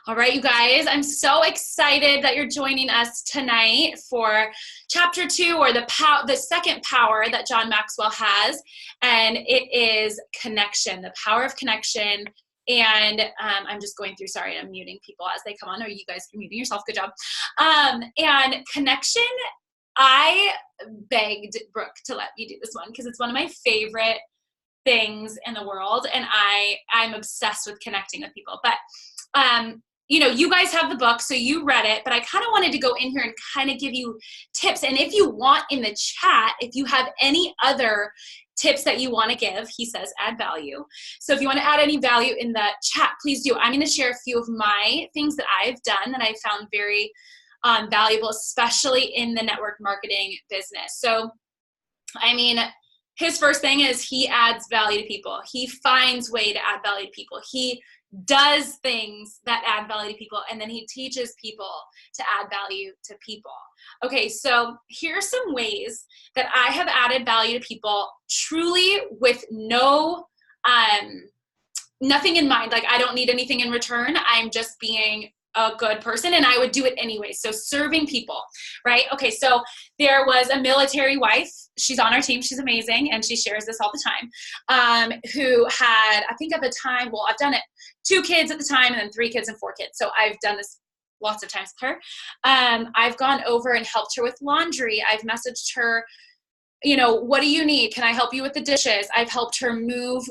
All right, you guys, I'm so excited that you're joining us tonight for chapter 2, or the second power that John Maxwell has, and it is connection, the power of connection. And I'm just going through, sorry, I'm muting people as they come on. Or you guys are muting yourself, good job. And connection, I begged Brooke to let me do this one because it's one of my favorite things in the world, and I'm obsessed with connecting with people. But you know, you guys have the book, so you read it, but I kind of wanted to go in here and kind of give you tips. And if you want in the chat, if you have any other tips that you want to give, he says add value. So if you want to add any value in the chat, please do. I'm going to share a few of my things that I've done that I found very valuable, especially in the network marketing business. So, I mean, his first thing is he adds value to people. He finds way to add value to people. He does things that add value to people, and then he teaches people to add value to people. Okay, so here's some ways that I have added value to people truly with no, nothing in mind. Like, I don't need anything in return. I'm just being a good person, and I would do it anyway. So serving people, right? Okay, so there was a military wife. She's on our team. She's amazing, and she shares this all the time, who had, I think at the time, well, I've done it 2 kids at the time and then 3 kids and 4 kids. So I've done this lots of times with her. I've gone over and helped her with laundry. I've messaged her, you know, what do you need? Can I help you with the dishes? I've helped her move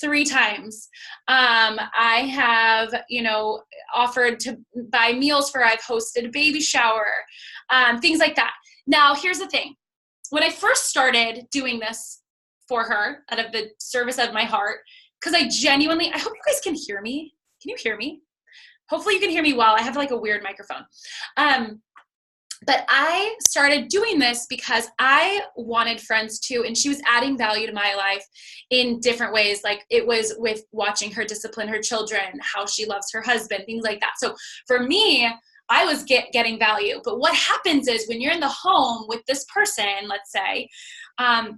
3 times. I have, you know, offered to buy meals for her. I've hosted a baby shower, things like that. Now, here's the thing. When I first started doing this for her out of the service of my heart, because I genuinely, I hope you guys can hear me. Can you hear me? Hopefully you can hear me well. I have like a weird microphone. But I started doing this because I wanted friends too, and she was adding value to my life in different ways. Like, it was with watching her discipline her children, how she loves her husband, things like that. So for me, I was getting value. But what happens is when you're in the home with this person, let's say,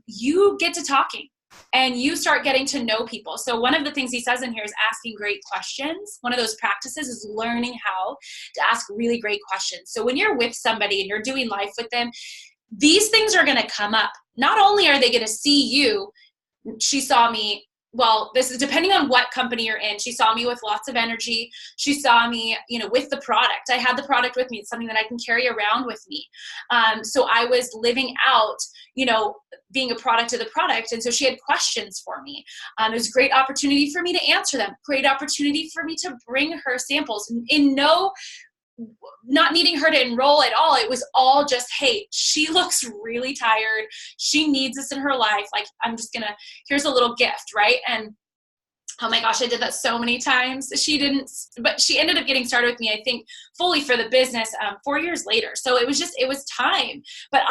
you get to talking and you start getting to know people. So one of the things he says in here is asking great questions. One of those practices is learning how to ask really great questions. So when you're with somebody and you're doing life with them, these things are going to come up. Not only are they going to see you, she saw me, well, this is depending on what company you're in. She saw me with lots of energy. She saw me, you know, with the product. I had the product with me. It's something that I can carry around with me. So I was living out, you know, being a product of the product. And so she had questions for me. It was a great opportunity for me to answer them. Great opportunity for me to bring her samples. Not needing her to enroll at all. It was all just, hey, she looks really tired. She needs this in her life. Like, here's a little gift, right? And oh my gosh, I did that so many times. But she ended up getting started with me, I think, fully for the business 4 years later. So it was time. But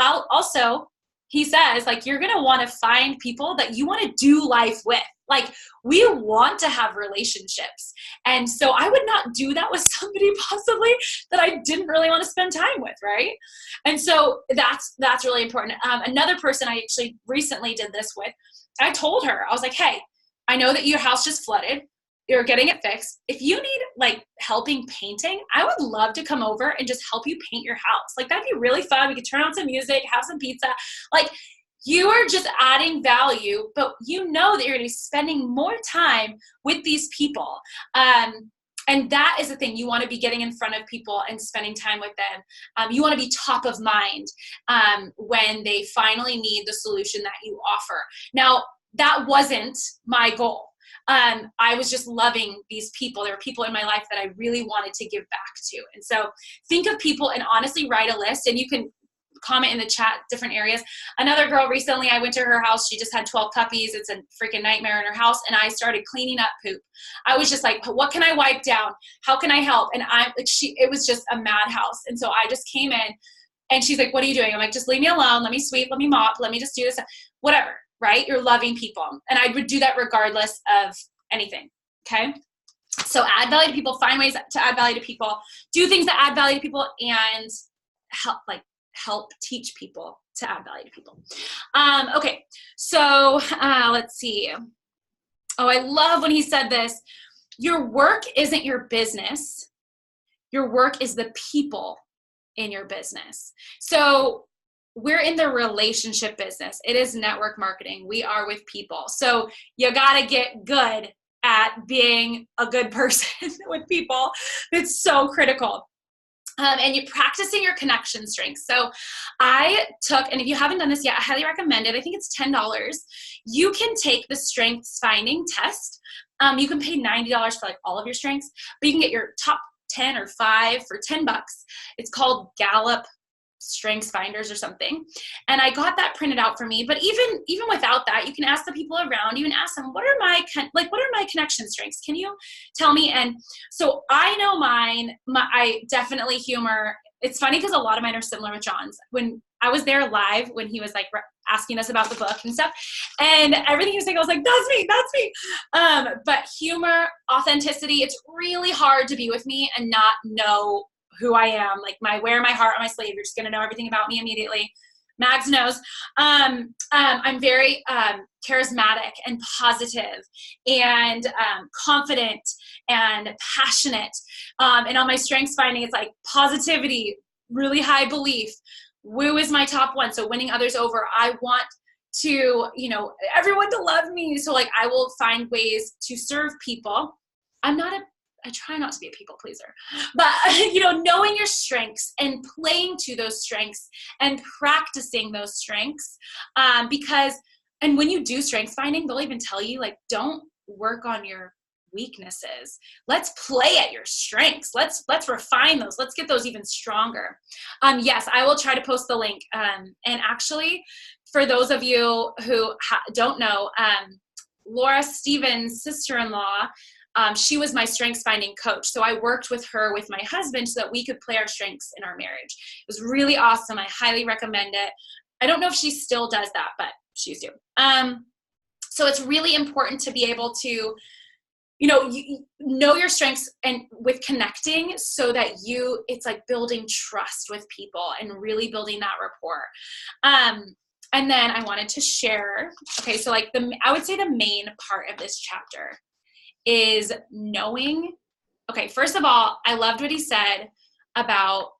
he says, like, you're going to want to find people that you want to do life with. Like, we want to have relationships. And so I would not do that with somebody possibly that I didn't really want to spend time with, right? And so that's really important. Another person I actually recently did this with, I told her, I was like, hey, I know that your house just flooded. You're getting it fixed. If you need like helping painting, I would love to come over and just help you paint your house. Like, that'd be really fun. We could turn on some music, have some pizza. Like, you are just adding value, but you know that you're going to be spending more time with these people. And that is the thing. You want to be getting in front of people and spending time with them. You want to be top of mind when they finally need the solution that you offer. Now, that wasn't my goal. I was just loving these people. There were people in my life that I really wanted to give back to. And so think of people and honestly write a list, and you can comment in the chat different areas. Another girl recently, I went to her house. She just had 12 puppies. It's a freaking nightmare in her house. And I started cleaning up poop. I was just like, what can I wipe down? How can I help? And it was just a madhouse. And so I just came in and she's like, what are you doing? I'm like, just leave me alone. Let me sweep, let me mop, let me just do this, whatever, right? You're loving people. And I would do that regardless of anything. Okay. So add value to people, find ways to add value to people, do things that add value to people, and help teach people to add value to people. Okay, so let's see. Oh, I love when he said this. Your work isn't your business. Your work is the people in your business. So we're in the relationship business. It is network marketing. We are with people. So you got to get good at being a good person with people. It's so critical. And you're practicing your connection strengths. So I took, and if you haven't done this yet, I highly recommend it. I think it's $10. You can take the strengths finding test. You can pay $90 for like all of your strengths, but you can get your top 10 or 5 for $10. It's called Gallup Strengths Finders or something. And I got that printed out for me. But even without that, you can ask the people around you and ask them, what are my connection strengths? Can you tell me? And so I know mine. I definitely humor. It's funny because a lot of mine are similar with John's. When I was there live, when he was like asking us about the book and stuff, and everything he was saying, I was like, that's me. But humor, authenticity, it's really hard to be with me and not know who I am. Like wear my heart on my sleeve. You're just going to know everything about me immediately. Mags knows. I'm very charismatic and positive and confident and passionate. And on my strengths finding, it's like positivity, really high belief. Woo is my top one. So winning others over. I want to, everyone to love me. So like I will find ways to serve people. I try not to be a people pleaser, but knowing your strengths and playing to those strengths and practicing those strengths, and when you do strengths finding, they'll even tell you like, don't work on your weaknesses. Let's play at your strengths. Let's refine those. Let's get those even stronger. Yes, I will try to post the link. And actually, for those of you who don't know, Laura Stevens' sister-in-law, she was my strengths finding coach. So I worked with her with my husband so that we could play our strengths in our marriage. It was really awesome. I highly recommend it. I don't know if she still does that, but she used to. So it's really important to be able to, know your strengths and with connecting so that it's like building trust with people and really building that rapport. And then I wanted to share, okay, so like I would say the main part of this chapter is knowing, okay, first of all, I loved what he said about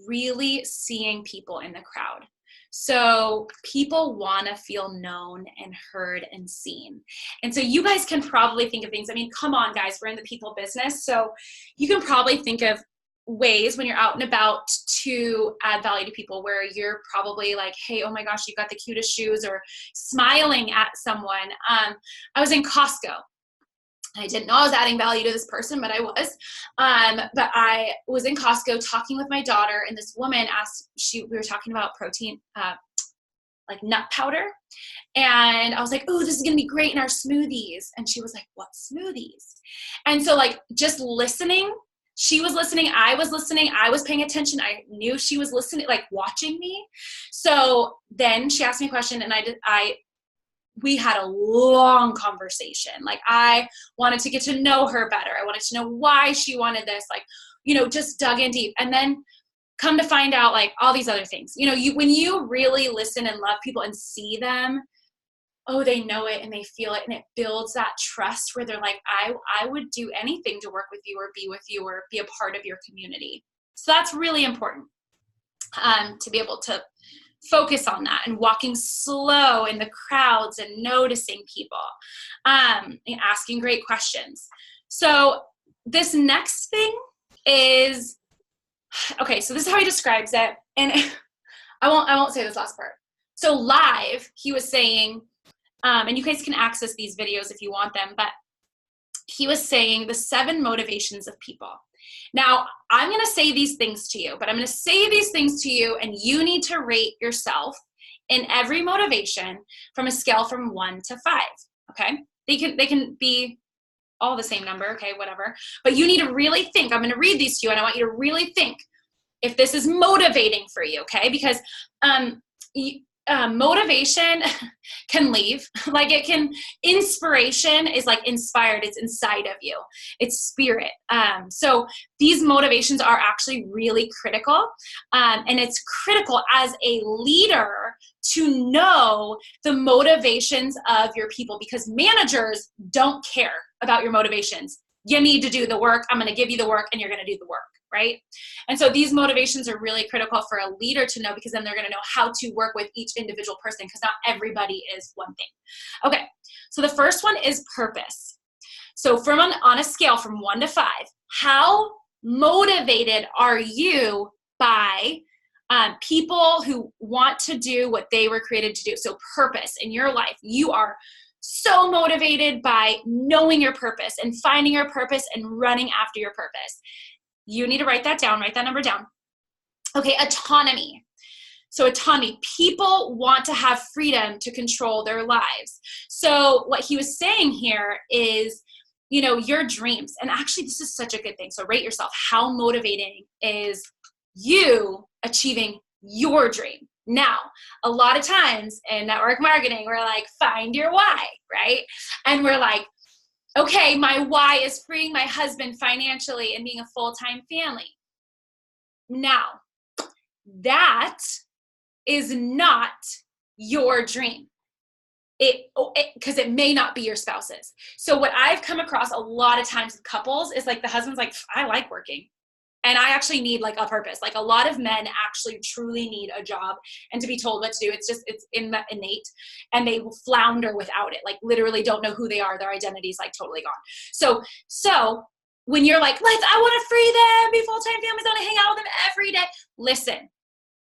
really seeing people in the crowd. So people want to feel known and heard and seen. And so you guys can probably think of things. I mean, come on, guys, we're in the people business. So you can probably think of ways when you're out and about to add value to people where you're probably like, hey, oh my gosh, you got the cutest shoes, or smiling at someone. I was in Costco. I didn't know I was adding value to this person, but I was. But I was in Costco talking with my daughter, and this woman asked, we were talking about protein, like nut powder. And I was like, oh, this is going to be great in our smoothies. And she was like, what smoothies? And so like just listening, she was listening, I was listening, I was paying attention. I knew she was listening, like watching me. So then she asked me a question, and we had a long conversation. Like I wanted to get to know her better. I wanted to know why she wanted this, like, just dug in deep. And then come to find out like all these other things, when you really listen and love people and see them, oh, they know it and they feel it, and it builds that trust where they're like, I would do anything to work with you or be with you or be a part of your community. So that's really important, to be able to focus on that and walking slow in the crowds and noticing people, and asking great questions. So this next thing is, okay, so this is how he describes it. And I won't say this last part. So live, he was saying, and you guys can access these videos if you want them, but he was saying the 7 motivations of people. Now, I'm going to say these things to you, but I'm going to say these things to you, and you need to rate yourself in every motivation from a scale from 1 to 5, okay? They can be all the same number, okay, whatever. But you need to really think. I'm going to read these to you, and I want you to really think if this is motivating for you, okay? Because motivation can leave. Like inspiration is like inspired. It's inside of you. It's spirit. So these motivations are actually really critical. And it's critical as a leader to know the motivations of your people, because managers don't care about your motivations. you need to do the work. I'm going to give you the work and you're going to do the work, right? And so these motivations are really critical for a leader to know, because then they're going to know how to work with each individual person, because not everybody is one thing. Okay, so the first one is purpose. So on a scale from 1 to 5, how motivated are you by people who want to do what they were created to do? So purpose in your life. You are so motivated by knowing your purpose and finding your purpose and running after your purpose. You need to write that down, write that number down. Okay, autonomy. So autonomy, people want to have freedom to control their lives. So what he was saying here is, your dreams. And actually, this is such a good thing. So rate yourself. How motivating is you achieving your dream? Now, a lot of times in network marketing, we're like, find your why, right? And we're like, okay, my why is freeing my husband financially and being a full-time family. Now, that is not your dream. Because it may not be your spouse's. So what I've come across a lot of times with couples is like the husband's like, I like working and I actually need like a purpose. Like a lot of men actually truly need a job and to be told what to do. It's innate, and they will flounder without it. Like literally don't know who they are. Their identity is like totally gone. So when you're like, I want to free them, be full-time families, I want to hang out with them every day. Listen,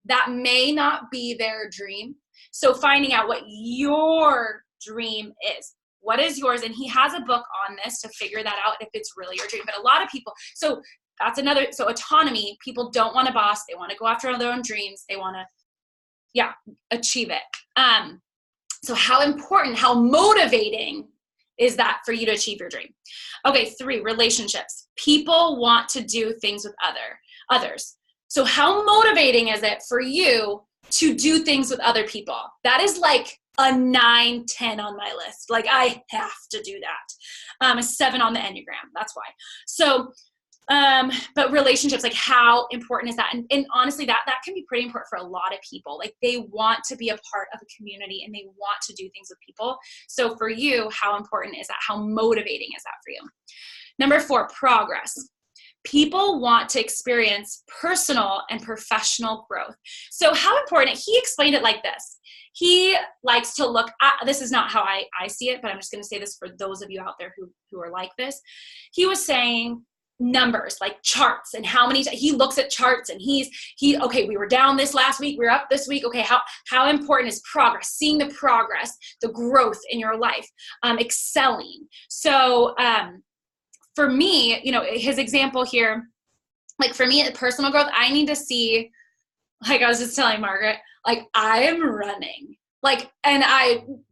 that may not be their dream. So finding out what your dream is. What is yours? And he has a book on this to figure that out if it's really your dream. But a lot of people, so autonomy, people don't want a boss. They want to go after their own dreams. They want to, achieve it. So how important, how motivating is that for you to achieve your dream? Okay, 3, relationships. People want to do things with others. So how motivating is it for you to do things with other people? That is like a 9, 10 on my list. Like I have to do that. A 7 on the Enneagram. That's why. So, but relationships, like how important is that? And honestly, that can be pretty important for a lot of people. Like they want to be a part of a community and they want to do things with people. So for you, how important is that? How motivating is that for you? Number 4, progress. People want to experience personal and professional growth. So how important, he explained it like this. He likes to look at, this is not how I see it, but I'm just going to say this for those of you out there who are like this. He was saying numbers, like charts, and how many, he looks at charts and okay, we were down this last week, we're up this week. Okay, how important is progress, seeing the progress, the growth in your life, excelling. So, for me, his example here, like for me, personal growth, I need to see, like I was just telling Margaret, like I am running, like, and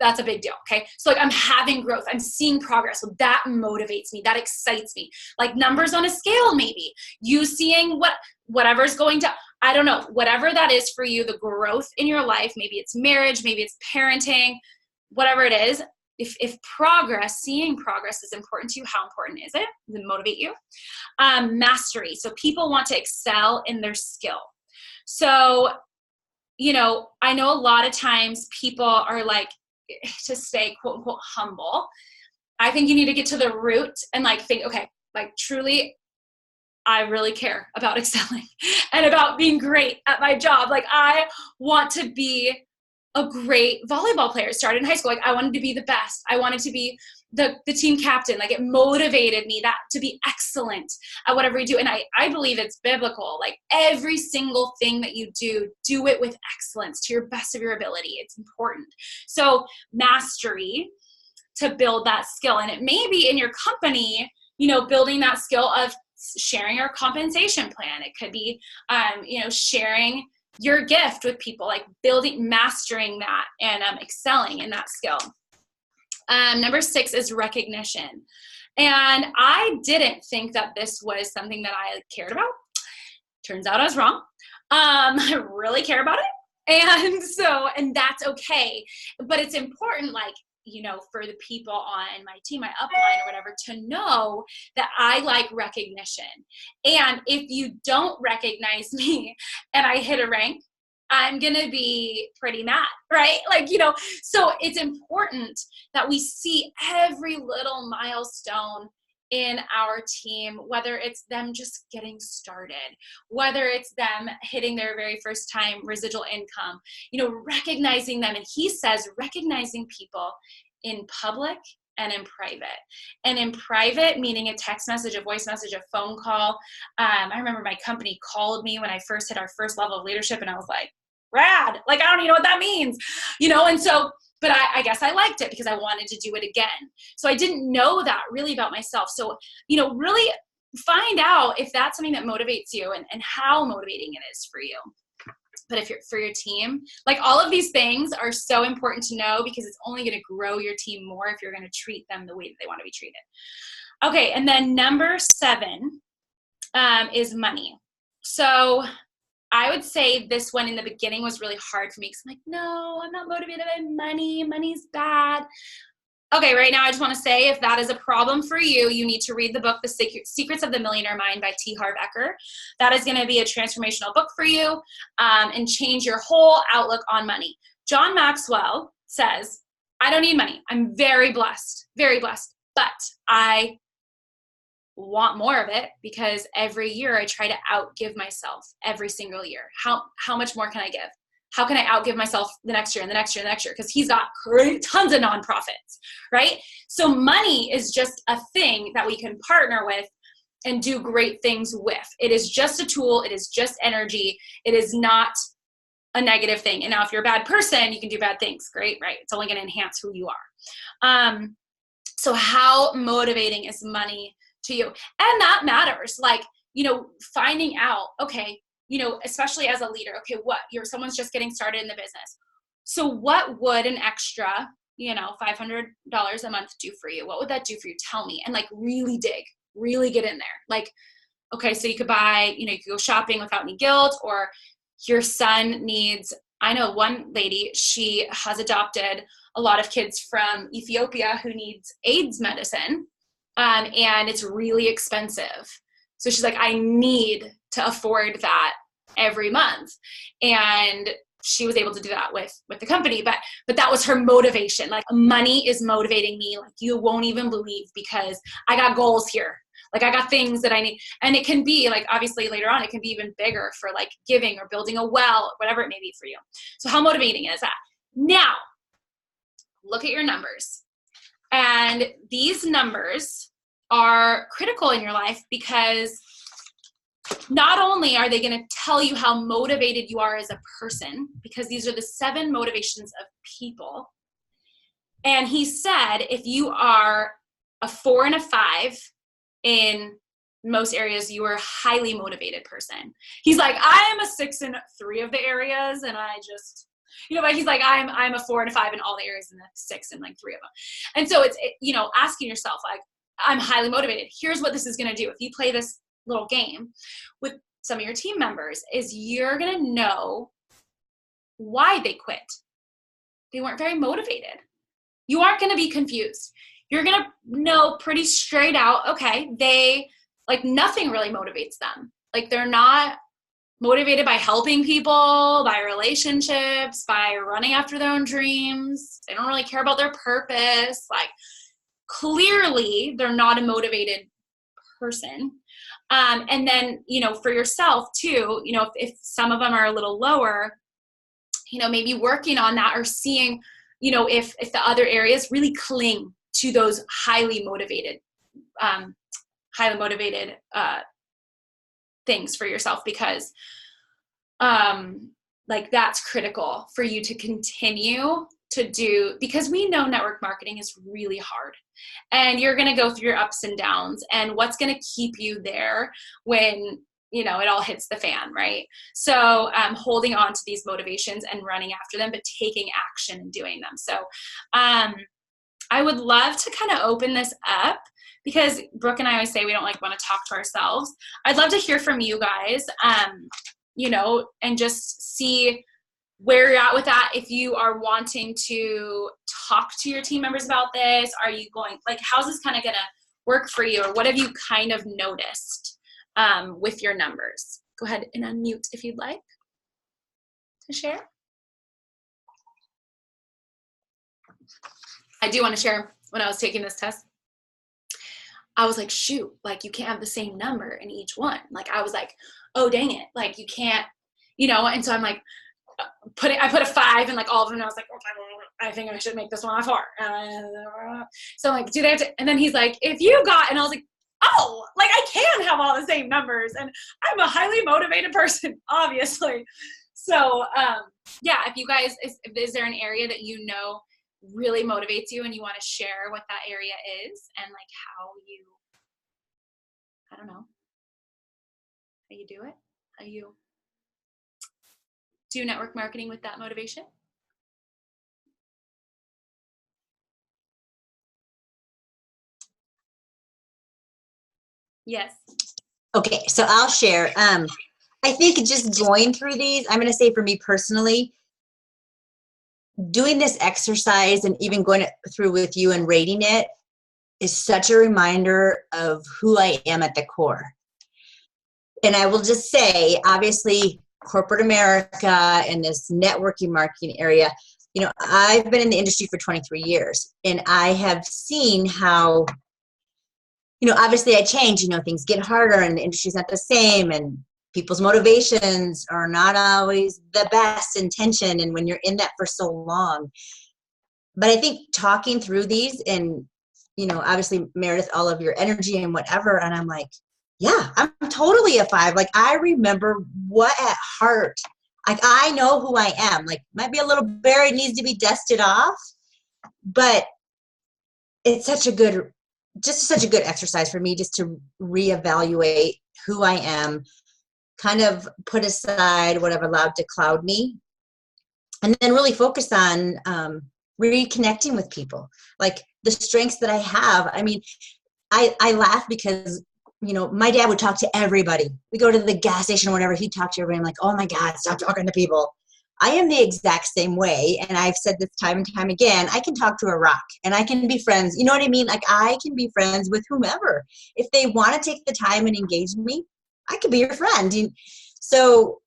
that's a big deal. Okay. So like I'm having growth, I'm seeing progress. So that motivates me. That excites me. Like numbers on a scale, maybe you seeing whatever's going to, I don't know, whatever that is for you, the growth in your life, maybe it's marriage, maybe it's parenting, whatever it is. If progress, seeing progress is important to you, how important is it? Does it motivate you? Mastery. So people want to excel in their skill. So, I know a lot of times people are like, to stay quote unquote humble. I think you need to get to the root and like think, okay, like truly, I really care about excelling and about being great at my job. Like I want to be a great volleyball player. Started in high school. Like I wanted to be the best. I wanted to be the team captain. Like it motivated me that to be excellent at whatever you do. And I believe it's biblical. Like every single thing that you do it with excellence to your best of your ability. It's important. So mastery to build that skill. And it may be in your company, building that skill of sharing your compensation plan. It could be, sharing your gift with people, like mastering that and excelling in that skill. Number 6 is recognition. And I didn't think that this was something that I cared about. Turns out I was wrong. I really care about it. And that's okay. But it's important, like, for the people on my team, my upline or whatever, to know that I like recognition. And if you don't recognize me and I hit a rank, I'm going to be pretty mad, right? Like, so it's important that we see every little milestone in our team, whether it's them just getting started, whether it's them hitting their very first time residual income, recognizing them. And he says, recognizing people in public and in private. And in private, meaning a text message, a voice message, a phone call. I remember my company called me when I first hit our first level of leadership, and I was like, rad, like, I don't even know what that means, and so, but I guess I liked it because I wanted to do it again. So I didn't know that really about myself. So, really find out if that's something that motivates you and how motivating it is for you. But if you're for your team, like, all of these things are so important to know, because it's only going to grow your team more if you're going to treat them the way that they want to be treated. Okay. And then number 7 is money. So I would say this one in the beginning was really hard for me, because I'm like, no, I'm not motivated by money. Money's bad. Okay, right now I just want to say, if that is a problem for you, you need to read the book, The Secrets of the Millionaire Mind by T. Harv Eker. That is going to be a transformational book for you, and change your whole outlook on money. John Maxwell says, I don't need money. I'm very blessed, but I want more of it, because every year I try to outgive myself every single year. How much more can I give? How can I outgive myself the next year and the next year and the next year? Because he's got tons of nonprofits, right? So money is just a thing that we can partner with and do great things with. It is just a tool. It is just energy. It is not a negative thing. And now if you're a bad person, you can do bad things. Great, right? It's only going to enhance who you are. So how motivating is money to you? And that matters. Like, finding out, okay, especially as a leader, okay, someone's just getting started in the business. So what would an extra, $500 a month do for you? What would that do for you? Tell me. And like, really dig, really get in there. Like, okay, so you could buy, you could go shopping without any guilt, or your son needs, I know one lady, she has adopted a lot of kids from Ethiopia who needs AIDS medicine. And it's really expensive. So she's like, I need to afford that every month. And she was able to do that with the company, but that was her motivation. Like, money is motivating me. Like, you won't even believe, because I got goals here. Like, I got things that I need. And it can be like, obviously later on, it can be even bigger for like giving or building a well, whatever it may be for you. So how motivating is that? Now, look at your numbers. And these numbers are critical in your life, because not only are they going to tell you how motivated you are as a person, because these are the 7 motivations of people. And he said, if you are a 4 and a 5 in most areas, you are a highly motivated person. He's like, I am a 6 in 3 of the areas, and I just, but he's like, I'm a 4 and a 5 in all the areas, and a 6 in like 3 of them. And so it's, asking yourself, like, I'm highly motivated. Here's what this is going to do. If you play this little game with some of your team members, is you're going to know why they quit. They weren't very motivated. You aren't going to be confused. You're going to know pretty straight out, okay, they, like, nothing really motivates them. Like, they're not motivated by helping people, by relationships, by running after their own dreams. They don't really care about their purpose. Like, clearly they're not a motivated person. And then, for yourself too, if some of them are a little lower, maybe working on that, or seeing, if the other areas really cling to those highly motivated things for yourself, because like, that's critical for you to continue to do, because we know network marketing is really hard, and you're going to go through your ups and downs, and what's going to keep you there when it all hits the fan, right? So holding on to these motivations and running after them, but taking action and doing them. So I would love to kind of open this up, because Brooke and I always say we don't like want to talk to ourselves. I'd love to hear from you guys, and just see where you're at with that. If you are wanting to talk to your team members about this, are you going, like, how's this kind of going to work for you? Or what have you kind of noticed with your numbers? Go ahead and unmute if you'd like to share. I do want to share, when I was taking this test, I was like, shoot, like you can't have the same number in each one. Like I was like, oh, dang it. Like you can't, and so I'm like, I put a 5 in like all of them, and I was like, okay, I think I should make this one a 4. So I'm like, do they have to? And then he's like, if you got, and I was like, oh, like I can have all the same numbers, and I'm a highly motivated person, obviously. So yeah, if you guys, is there an area that really motivates you and you want to share what that area is and like how you, I don't know, how you do it, how you do network marketing with that motivation? Yes. Okay, so I'll share. I think just going through these, I'm going to say for me personally, doing this exercise and even going through with you and rating it is such a reminder of who I am at the core. And I will just say, obviously, corporate America and this networking marketing area, I've been in the industry for 23 years, and I have seen how, obviously I change, things get harder and the industry's not the same, and people's motivations are not always the best intention, and when you're in that for so long. But I think talking through these and, obviously, Meredith, all of your energy and whatever, and I'm like, yeah, I'm totally a 5. Like, I remember what at heart, like, I know who I am. Like, might be a little buried, needs to be dusted off, but it's such a good exercise for me just to reevaluate who I am, kind of put aside what I've allowed to cloud me, and then really focus on reconnecting with people, like the strengths that I have. I mean, I laugh because, my dad would talk to everybody. We go to the gas station or whatever, he'd talk to everybody. I'm like, oh my God, stop talking to people. I am the exact same way. And I've said this time and time again, I can talk to a rock and I can be friends. You know what I mean? Like, I can be friends with whomever. If they want to take the time and engage me, I could be your friend. So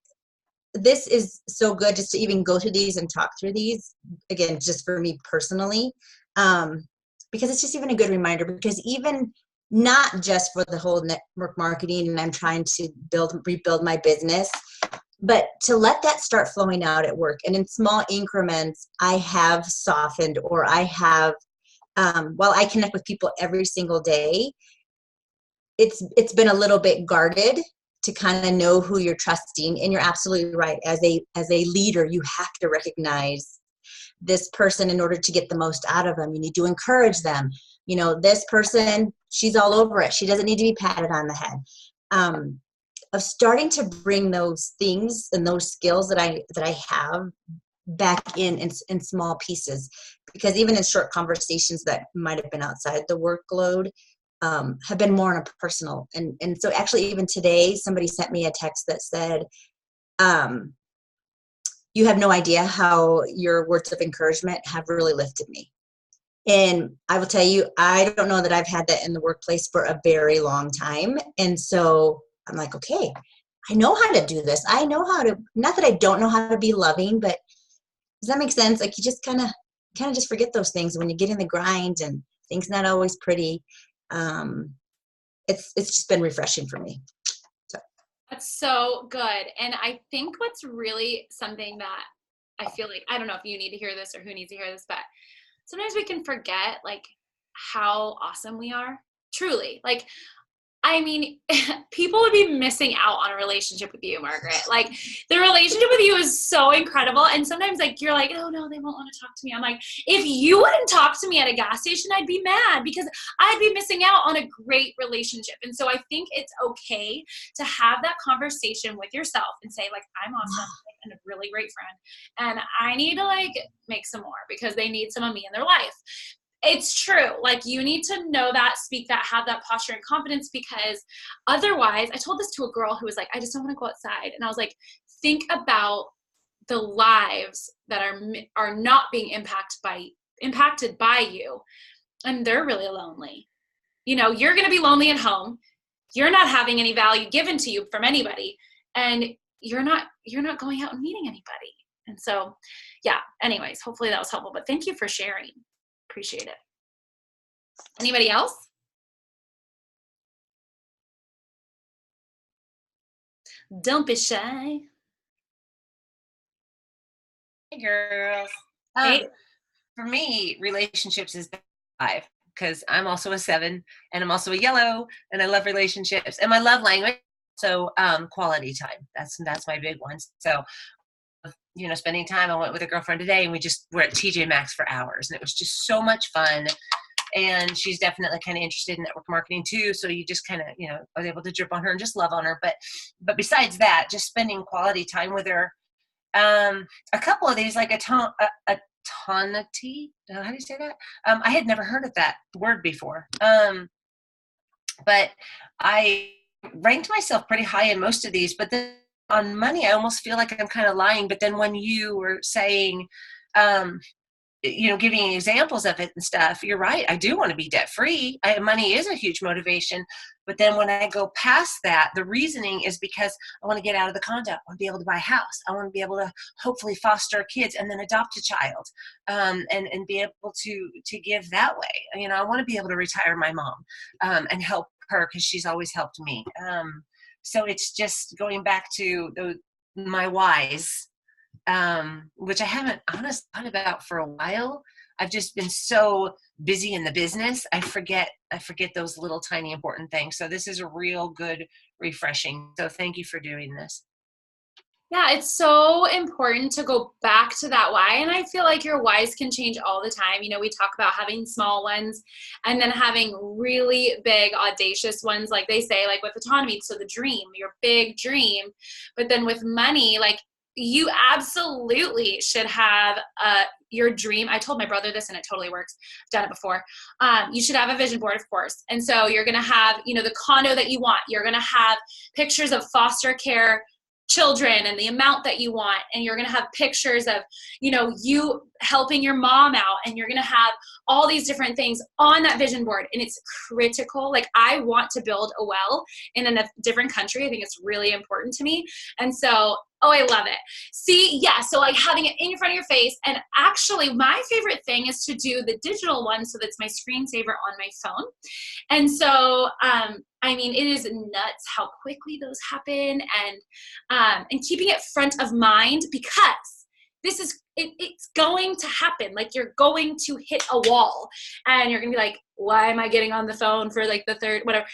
this is so good just to even go through these and talk through these, again, just for me personally, because it's just even a good reminder, because even not just for the whole network marketing and I'm trying to rebuild my business, but to let that start flowing out at work. And in small increments, I have softened, or I have, while I connect with people every single day, it's been a little bit guarded to kind of know who you're trusting. And you're absolutely right. As a leader, you have to recognize this person in order to get the most out of them. You need to encourage them. This person, she's all over it. She doesn't need to be patted on the head. Of starting to bring those things and those skills that I have back in small pieces, because even in short conversations that might have been outside the workload, have been more on a personal. And so actually even today, somebody sent me a text that said, you have no idea how your words of encouragement have really lifted me. And I will tell you, I don't know that I've had that in the workplace for a very long time. And so I'm like, okay, I know how to do this. I know how to, not that I don't know how to be loving, but does that make sense? Like, you just kind of just forget those things when you get in the grind and things not always pretty. It's just been refreshing for me. So. That's so good. And I think what's really something that I feel like, I don't know if you need to hear this or who needs to hear this, but sometimes we can forget like how awesome we are. Truly. Like, I mean, people would be missing out on a relationship with you, Margaret. Like, the relationship with you is so incredible. And sometimes, like, you're like, oh, no, they won't want to talk to me. I'm like, if you wouldn't talk to me at a gas station, I'd be mad because I'd be missing out on a great relationship. And so I think it's okay to have that conversation with yourself and say, like, I'm awesome and a really great friend. And I need to, like, make some more because they need some of me in their life. It's true. Like, you need to know that, speak that, have that posture and confidence, because otherwise, I told this to a girl who was like, I just don't want to go outside. And I was like, think about the lives that are not being impacted by you. And they're really lonely. You're going to be lonely at home. You're not having any value given to you from anybody. And you're not going out and meeting anybody. And so, yeah, anyways, hopefully that was helpful, but thank you for sharing. Appreciate it. Anybody else? Don't be shy. Hey, girls. Hey. For me, relationships is 5 because I'm also a 7 and I'm also a yellow and I love relationships and my love language. So quality time. That's my big one. So spending time. I went with a girlfriend today and we're at TJ Maxx for hours and it was just so much fun. And she's definitely kind of interested in network marketing too. So you just kind of, I was able to drip on her and just love on her. But besides that, just spending quality time with her. A couple of these, like autonomy. How do you say that? I had never heard of that word before. But I ranked myself pretty high in most of these. But then on money, I almost feel like I'm kind of lying. But then when you were saying, giving examples of it and stuff, you're right. I do want to be debt free. Money is a huge motivation. But then when I go past that, the reasoning is because I want to get out of the condo. I want to be able to buy a house. I want to be able to hopefully foster kids and then adopt a child, and be able to give that way. I want to be able to retire my mom, and help her because she's always helped me. So it's just going back to my whys, which I haven't honestly thought about for a while. I've just been so busy in the business. I forget those little tiny important things. So this is a real good refreshing. So thank you for doing this. Yeah, it's so important to go back to that why. And I feel like your whys can change all the time. We talk about having small ones and then having really big, audacious ones, like they say, like with autonomy. So the dream, your big dream. But then with money, like you absolutely should have your dream. I told my brother this and it totally works. I've done it before. You should have a vision board, of course. And so you're going to have, the condo that you want. You're going to have pictures of foster care children and the amount that you want, and you're going to have pictures of you helping your mom out, and you're going to have all these different things on that vision board. And it's critical. Like, I want to build a well in a different country. I think it's really important to me. And so I love it. See, yeah, so like having it in front of your face. And actually my favorite thing is to do the digital one, so that's my screensaver on my phone. And so it is nuts how quickly those happen, and keeping it front of mind, because it's going to happen. Like, you're going to hit a wall and you're gonna be like, why am I getting on the phone for like the third, whatever.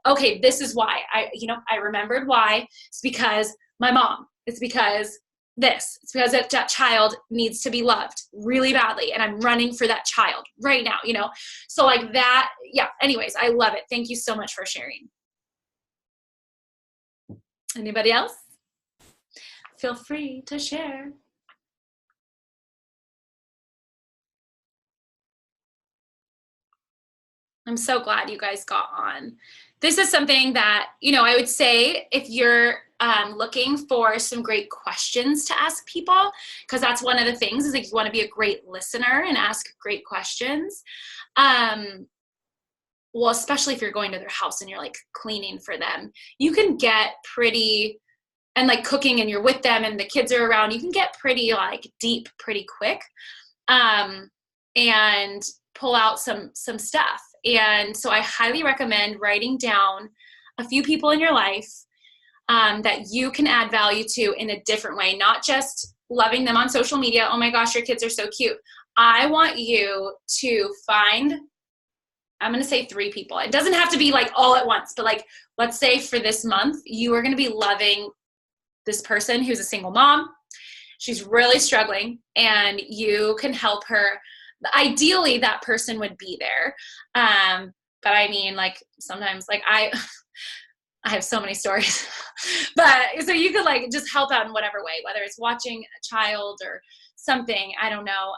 Okay, this is why. I remembered why. It's because my mom. It's because this. It's because that child needs to be loved really badly, and I'm running for that child right now, So like that, yeah. Anyways, I love it. Thank you so much for sharing. Anybody else? Feel free to share. I'm so glad you guys got on. This is something that, I would say if you're looking for some great questions to ask people, because that's one of the things, is like, you want to be a great listener and ask great questions. Well, especially if you're going to their house and you're like cleaning for them, you can get pretty, and like cooking and you're with them and the kids are around, you can get pretty like deep pretty quick, and pull out some stuff. And so I highly recommend writing down a few people in your life that you can add value to in a different way, not just loving them on social media. Oh my gosh, your kids are so cute. I want you to find, I'm going to say 3 people. It doesn't have to be like all at once, but like, let's say for this month, you are going to be loving this person who's a single mom. She's really struggling, and you can help her. Ideally, that person would be there. But like sometimes, like I have so many stories, but so you could like just help out in whatever way, whether it's watching a child or something, I don't know.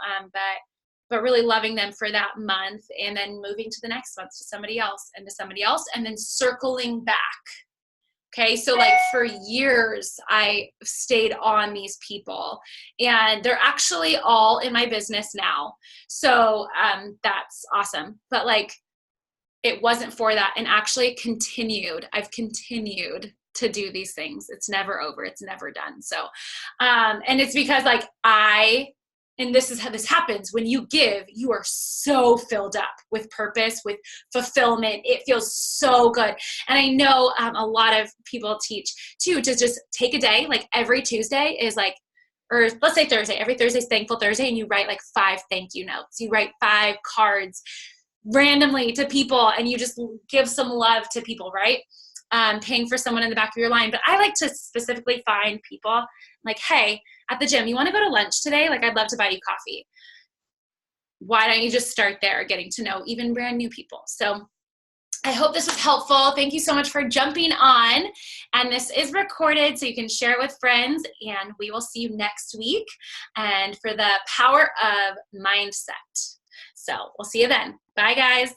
But really loving them for that month, and then moving to the next month to somebody else and to somebody else, and then circling back. Okay, so like for years, I stayed on these people, and they're actually all in my business now. So that's awesome. But like, it wasn't for that, and actually I've continued to do these things. It's never over. It's never done. So, and it's because like I and this is how this happens. When you give, you are so filled up with purpose, with fulfillment. It feels so good. And I know a lot of people teach too, to just take a day, like every Tuesday is like, or let's say Thursday, every Thursday is Thankful Thursday, and you write like 5 thank you notes. You write 5 cards randomly to people, and you just give some love to people, right? Paying for someone in the back of your line. But I like to specifically find people like, hey, at the gym, you want to go to lunch today? Like, I'd love to buy you coffee. Why don't you just start there, getting to know even brand new people? So I hope this was helpful. Thank you so much for jumping on. And this is recorded so you can share it with friends. And we will see you next week. And for the power of mindset. So we'll see you then. Bye, guys.